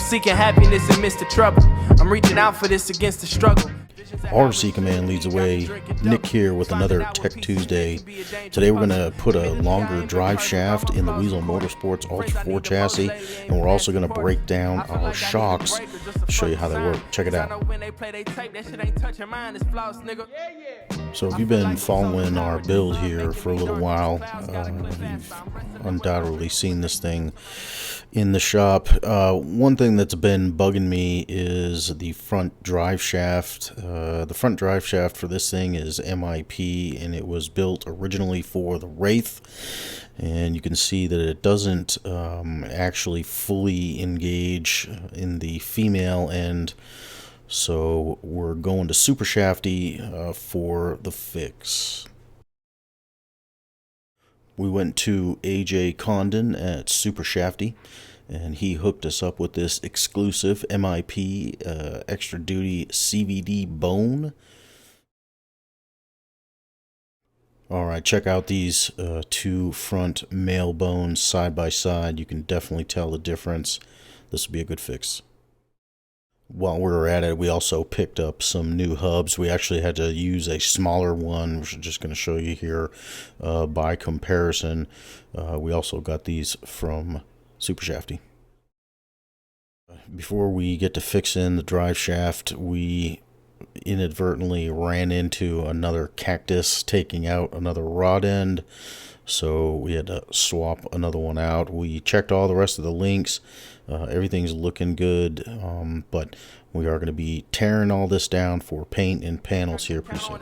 seeking happiness amidst the trouble. I'm reaching out for this against the struggle. RC Command leads the way. Nick here with another Tech Tuesday. Today we're going to put a longer drive shaft in the Weasel Motorsports Ultra 4 chassis, and we're also going to break down our shocks to show you how they work. Check it out. So if you've been following our build here for a little while, you've undoubtedly seen this thing in the shop. One thing that's been bugging me is the front drive shaft. The front drive shaft for this thing is MIP, and it was built originally for the Wraith, and you can see that it doesn't actually fully engage in the female end, so we're going to Super Shafty for the fix. We went to AJ Condon at Super Shafty, and he hooked us up with this exclusive MIP extra duty CVD bone. Alright, check out these two front male bones side by side. You can definitely tell the difference. This will be a good fix. While we were at it, we also picked up some new hubs. We actually had to use a smaller one, which I'm just going to show you here by comparison. We also got these from Super Shafty. Before we get to fixing the drive shaft, we inadvertently ran into another cactus taking out another rod end, so we had to swap another one out. We checked all the rest of the links. Everything's looking good, but we are going to be tearing all this down for paint and panels here pretty soon.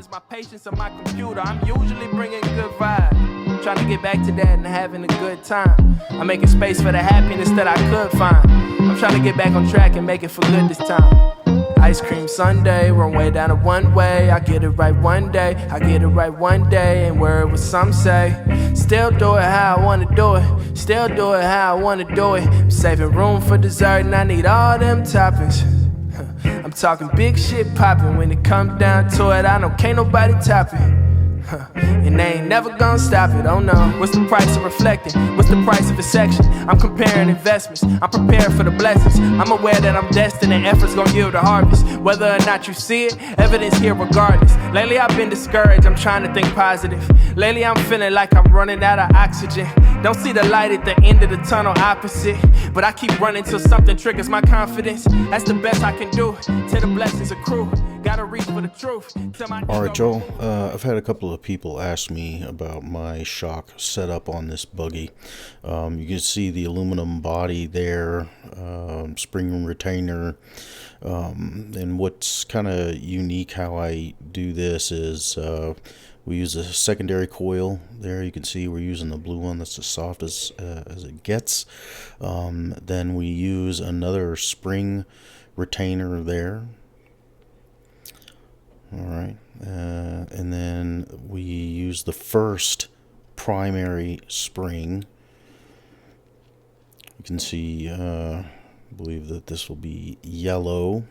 I'm usually bringing good vibes, trying to get back to that and having a good time. I'm making space for the happiness that I could find. I'm trying to get back on track and make it for good this time. Ice cream sundae, run way down a one way. I get it right one day, I get it right one day. And where it was some say, still do it how I wanna do it, still do it how I wanna do it. I'm saving room for dessert and I need all them toppings. I'm talking big shit popping. When it comes down to it, I know can't nobody top it. And they ain't never gonna stop it, oh no. What's the price of reflecting? What's the price of a section? I'm comparing investments, I'm prepared for the blessings. I'm aware that I'm destined and effort's gonna yield a harvest. Whether or not you see it, evidence here regardless. Lately I've been discouraged, I'm trying to think positive. Lately I'm feeling like I'm running out of oxygen. Don't see the light at the end of the tunnel opposite, but I keep running till something triggers my confidence. That's the best I can do, till the blessings accrue. Gotta reach for the truth. Alright, Joel, I've had a couple of people ask me about my shock setup on this buggy. You can see the aluminum body there, spring retainer, and what's kind of unique how I do this is we use a secondary coil there. You can see we're using the blue one that's as soft as it gets. Then we use another spring retainer there. Alright, and then we use the first primary spring. You can see, I believe that this will be yellow.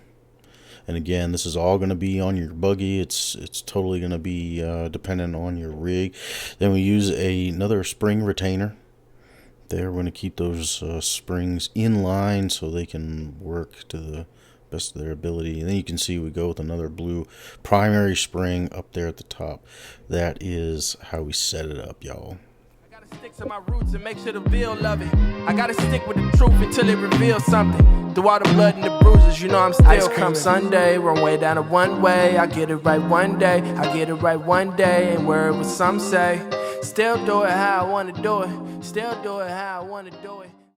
And again, this is all going to be on your buggy. It's totally going to be dependent on your rig. Then we use another spring retainer. There, we're going to keep those springs in line so they can work to the best of their ability. And then you can see we go with another blue primary spring up there at the top. That is how we set it up, y'all. I gotta stick to my roots and make sure the veil love it. I gotta stick with the truth until it reveals something. Through all the blood and the bruises, you know I'm still Ice cream Sunday, run way down a one way. I get it right one day, I get it right one day. And where it was some say, still do it how I wanna do it, still do it how I wanna do it.